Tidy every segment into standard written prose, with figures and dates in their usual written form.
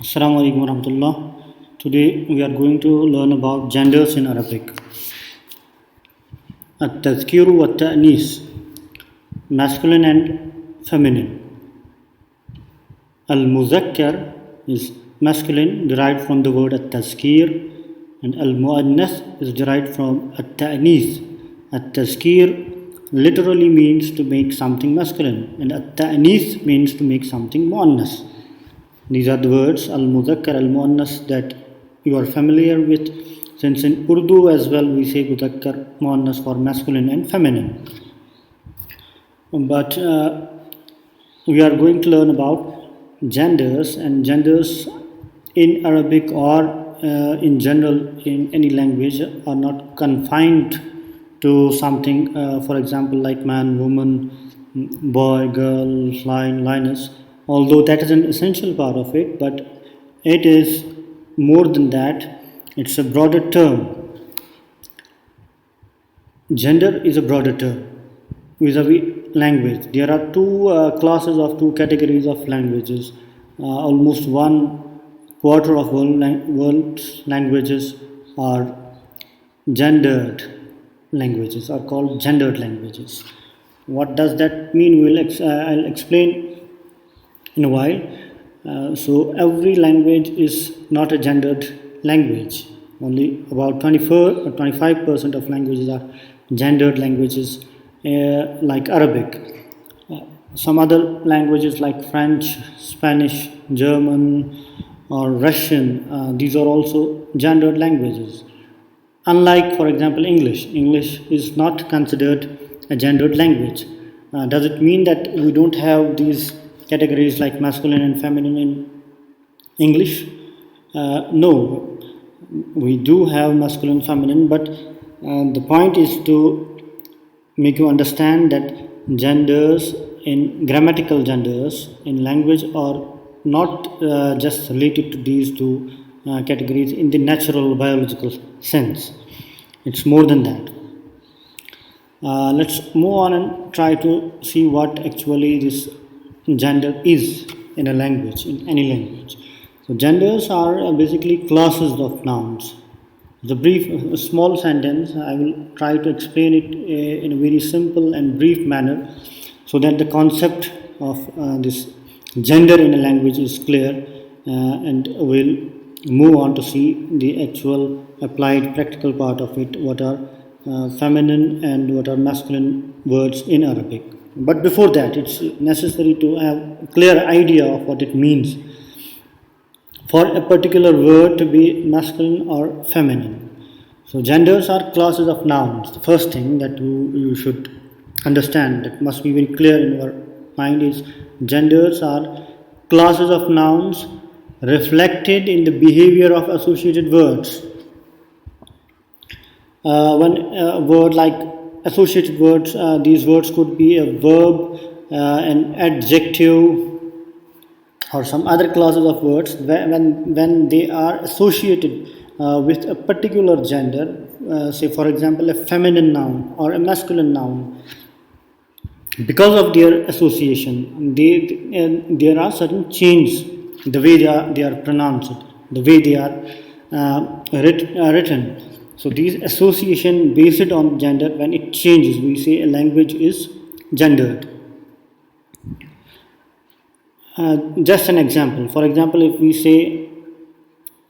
Assalamu alaikum warahmatullah. Today we are going to learn about genders in Arabic. التذكير والتأنيث, masculine and feminine. Al-Muzakkar is masculine, derived from the word التذكير, and Al-Mu'annath is derived from التأنيث. التذكير literally means to make something masculine, and التأنيث means to make something mu'annath. These are the words al-muzakkar, al-muannas that you are familiar with, since in Urdu as well we say muzakkar, muannas for masculine and feminine. But we are going to learn about genders, and genders in Arabic or in general in any language are not confined to something, for example, like man, woman, boy, girl, lion, lioness. Although that is an essential part of it, but it is more than that. It's a broader term. Gender is a broader term vis-a-vis language. There are two categories of languages. Almost 1/4 of world's languages are gendered languages, are called gendered languages. What does that mean? I'll explain in a while. So every language is not a gendered language. Only about 25% of languages are gendered languages, like Arabic. Some other languages like French, Spanish, German, or Russian, these are also gendered languages. Unlike, for example, English. English is not considered a gendered language. Does it mean that we don't have these categories like masculine and feminine in English? No, we do have masculine and feminine, but the point is to make you understand that genders, in grammatical genders in language, are not just related to these two categories in the natural biological sense. It's more than that. Let's move on and try to see what actually this gender is in a language, in any language. So genders are basically classes of nouns. A small sentence. I will try to explain it in a very simple and brief manner, so that the concept of this gender in a language is clear, and we'll move on to see the actual applied practical part of it. What are feminine and what are masculine words in Arabic? But before that, it's necessary to have a clear idea of what it means for a particular word to be masculine or feminine. So genders are classes of nouns. The first thing that you should understand, that must be very clear in your mind, is genders are classes of nouns reflected in the behavior of associated words. When a word like associated words, these words could be a verb, an adjective, or some other classes of words. When they are associated with a particular gender, say for example a feminine noun or a masculine noun, because of their association, there are certain changes in the way they are pronounced, the way they are written. So these association based on gender, when it changes, we say a language is gendered. Just an example. For example, if we say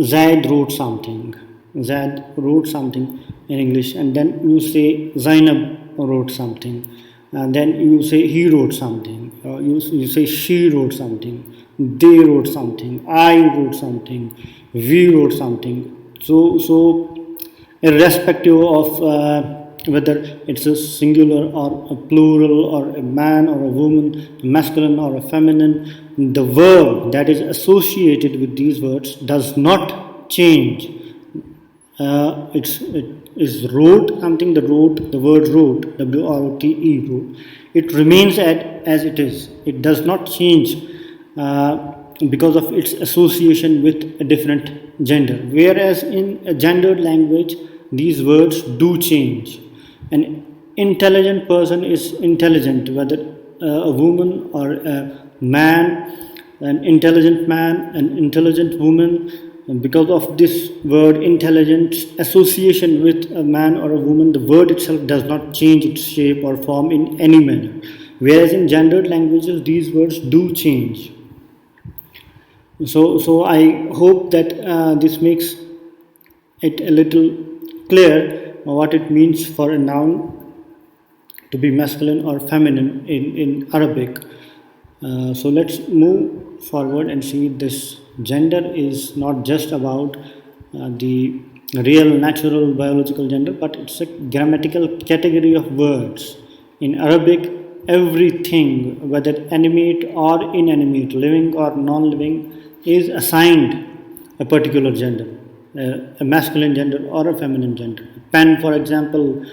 Zaid wrote something in English, and then you say Zainab wrote something, and then you say he wrote something, you say she wrote something, they wrote something, I wrote something, we wrote something. So irrespective of whether it's a singular or a plural, or a man or a woman, masculine or a feminine, the verb that is associated with these words does not change. It is wrote something, the word wrote, W-R-O-T-E, wrote. It remains as it is. It does not change because of its association with a different gender. Whereas in a gendered language, these words do change. An intelligent person is intelligent, whether a woman or a man, an intelligent man, an intelligent woman. And because of this word intelligent association with a man or a woman, the word itself does not change its shape or form in any manner. Whereas in gendered languages, these words do change. So I hope that this makes it a little clear what it means for a noun to be masculine or feminine in Arabic. So let's move forward and see this. Gender is not just about the real, natural, biological gender, but it's a grammatical category of words. In Arabic, everything, whether animate or inanimate, living or non-living, is assigned a particular gender, a masculine gender or a feminine gender. Pen, for example,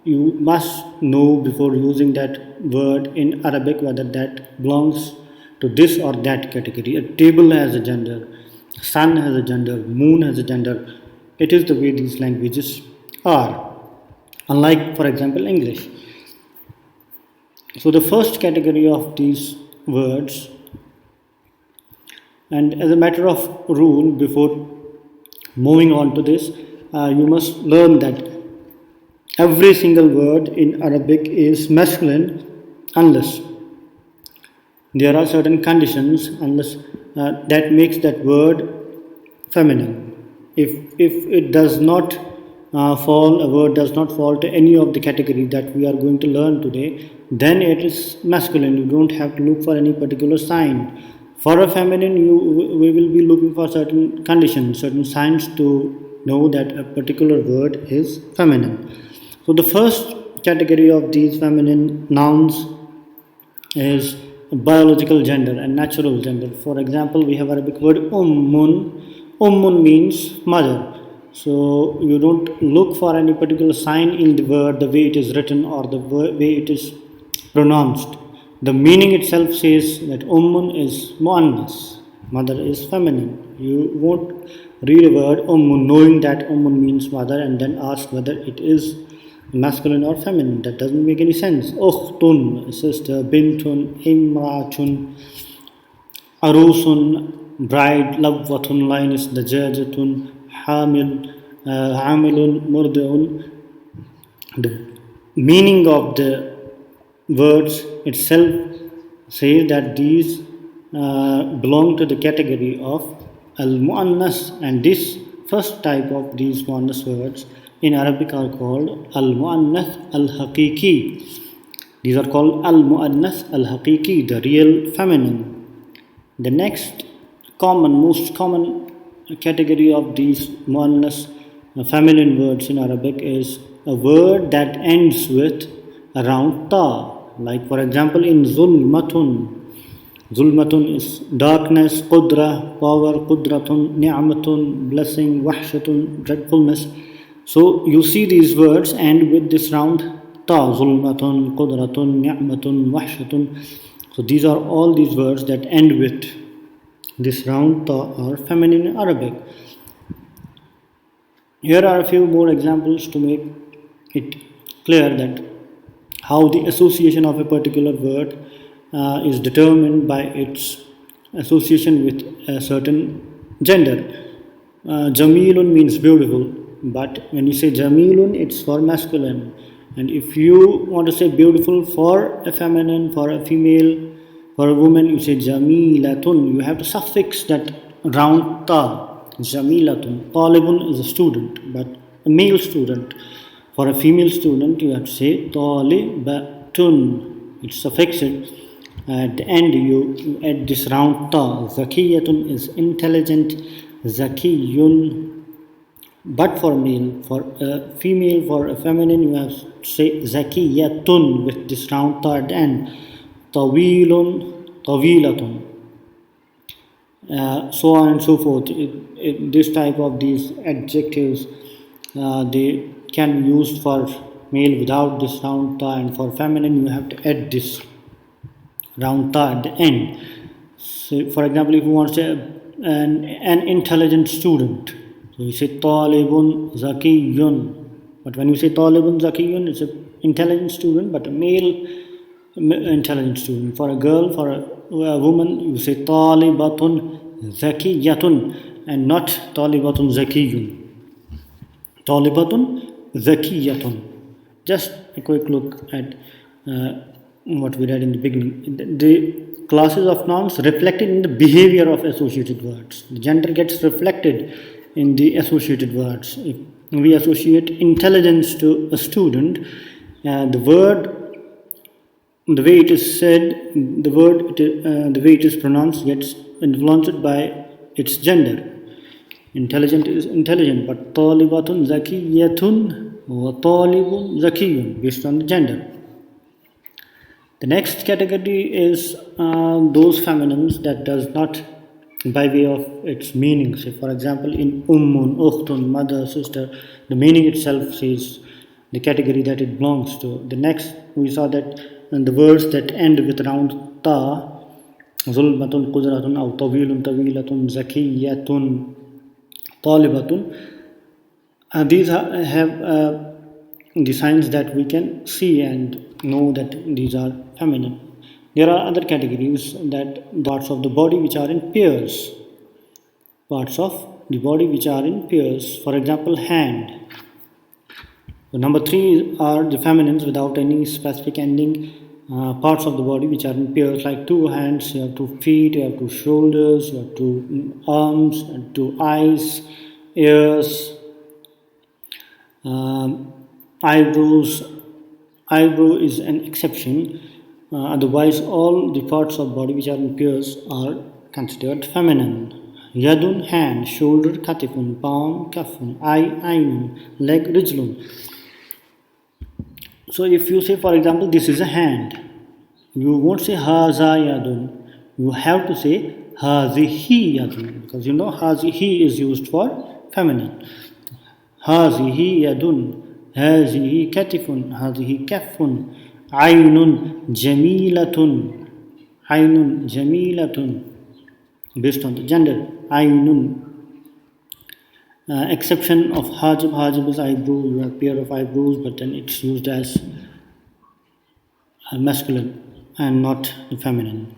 you must know before using that word in Arabic whether that belongs to this or that category. A table has a gender, sun has a gender, moon has a gender. It is the way these languages are, unlike, for example, English. So the first category of these words, and as a matter of rule, before moving on to this, you must learn that every single word in Arabic is masculine unless there are certain conditions, unless that makes that word feminine. If it does not fall, a word does not fall to any of the category that we are going to learn today, then it is masculine. You don't have to look for any particular sign. For a feminine, we will be looking for certain conditions, certain signs to know that a particular word is feminine. So the first category of these feminine nouns is biological gender and natural gender. For example, we have Arabic word ummun. Ummun means mother. So you don't look for any particular sign in the word, the way it is written or the way it is pronounced. The meaning itself says that ummun is muannas, mother is feminine. You won't read a word ummun knowing that ummun means mother and then ask whether it is masculine or feminine. That doesn't make any sense. Ukhtun, sister, bintun, imratun, arusun, bride, lavwatun, lioness, dajajatun, hamil, hamilun, murdiun. The meaning of the words itself says that these belong to the category of al-mu'annas, and this first type of these mu'annas words in Arabic are called al-mu'annath al-haqiqi. These are called al-mu'annath al-haqiqi, the real feminine. The next most common category of these mu'annath feminine words in Arabic is a word that ends with a round ta. Like for example in zulmatun. Zulmatun is darkness, qudra, power, qudratun, ni'matun, blessing, wahshatun, dreadfulness. So you see these words end with this round ta, zulmatun, qudratun, ni'matun, wahshatun. So these are all these words that end with this round ta or feminine in Arabic. Here are a few more examples to make it clear that how the association of a particular word is determined by its association with a certain gender. Jamilun means beautiful, but when you say Jamilun, it's for masculine. And if you want to say beautiful for a feminine, for a female, for a woman, you say Jamilatun. You have to suffix that round ta, Jamilatun. Talibun is a student, but a male student. For a female student, you have to say Talibatun. It's suffixed. At the end, you add this round ta. Zakiyatun is intelligent. Zakiyun. But for male, for a female, for a feminine, you have to say Zakiyatun with this round ta at the end. Tawilun, Tawilatun. So on and so forth. This type of these adjectives, they can be used for male without this round ta, and for feminine you have to add this round ta at the end. So for example, if you want to say an intelligent student, so you say talibun zakiyun. But when you say talibun zakiyun, it's an intelligent student, but a male intelligent student. For a girl, for a woman, you say talibatun zakiyatun and not talibatun zakiyun. Talibatun zakiyatun. Just a quick look at what we read in the beginning. The classes of nouns reflected in the behavior of associated words. The gender gets reflected in the associated words. If we associate intelligence to a student, the word, the way it is said, the way it is pronounced gets influenced by its gender. Intelligent is intelligent, but talibatun zakiyatun wa talibun zakiyun based on the gender. The next category is those feminines that does not by way of its meaning. Say, for example, in ummun, ukhtun, mother, sister, the meaning itself says the category that it belongs to. The next, we saw that the words that end with round ta, zulmatun, qudratun, aw tawilun, tawilatun, zakiyatun, talibatun, these have the signs that we can see and know that these are feminine. There are other categories, that parts of the body which are in pairs. Parts of the body which are in pairs. For example, hand. So number 3 are the feminines without any specific ending. Parts of the body which are in pairs, like 2 hands, you have 2 feet, you have 2 shoulders, you have 2 arms, and 2 eyes, ears, eyebrows. Eyebrow is an exception. Otherwise, all the parts of body which are in pairs are considered feminine. Yadun, hand, shoulder, katifun, palm, kafun, eye, ainun, leg, rijlun. So if you say, for example, this is a hand, you won't say haza yadun. You have to say hazihi yadun, because you know hazihi is used for feminine. Hazihi yadun, hazihi katifun, hazihi kafun, ainun jamilatun, ainun jamilatun, based on the gender. Ainun. Exception of hajib. Hajib is eyebrow. You have pair of eyebrows, but then it's used as masculine and not feminine.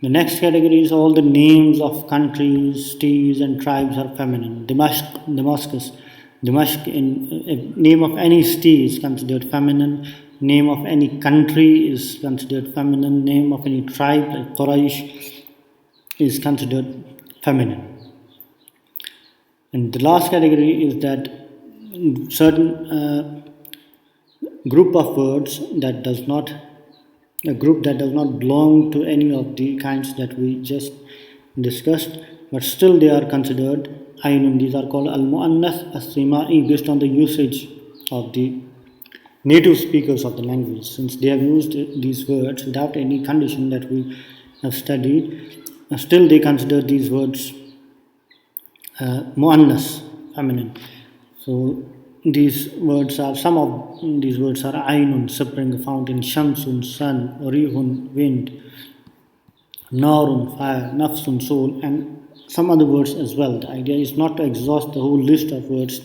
The next category is all the names of countries, cities, and tribes are feminine. Damascus. Damashq, in name of any city is considered feminine. Name of any country is considered feminine. Name of any tribe, like Quraysh, is considered feminine. And the last category is that certain group of words that does not belong to any of the kinds that we just discussed, but still they are considered ainun. These are called al-mu'annath as-simai, based on the usage of the native speakers of the language. Since they have used these words without any condition that we have studied, still they consider these words mu'annas, feminine. So some of these words are ainun, spring, fountain, shamsun, sun, rihun, wind, narun, fire, nafsun, soul, and some other words as well. The idea is not to exhaust the whole list of words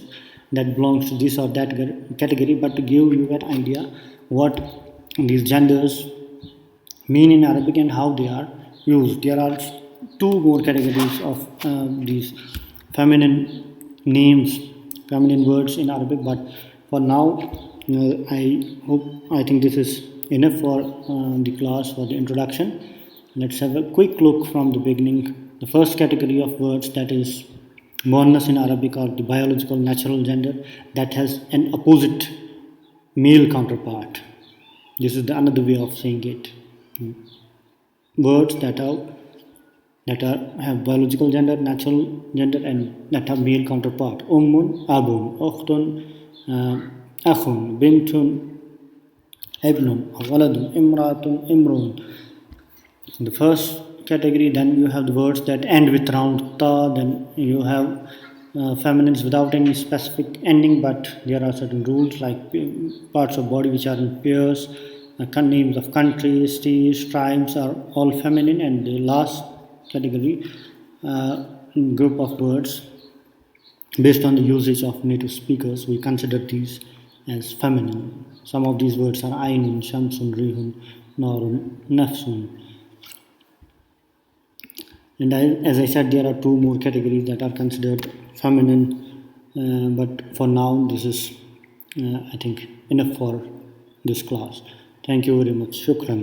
that belongs to this or that category, but to give you an idea what these genders mean in Arabic and how they are used. There are 2 more categories of these feminine names, feminine words in Arabic, but for now I think this is enough for the class, for the introduction. Let's have a quick look from the beginning. The first category of words, that is muannas in Arabic, or the biological natural gender that has an opposite male counterpart. This is another way of saying it. Words that have biological gender, natural gender, and that have male counterpart. Ummun, abun, ukhtun, akhun, bintun, ibnun, waladun, imratun, imrun. The first category, then you have the words that end with round ta, then you have feminines without any specific ending, but there are certain rules, like parts of body which are in pairs, names of countries, cities, tribes are all feminine. And the last category, group of words based on the usage of native speakers, we consider these as feminine. Some of these words are ainun, shamsun, rihun, نار نفس. And as I said, there are two more categories that are considered feminine, but for now, this is, I think, enough for this class. Thank you very much. Shukran.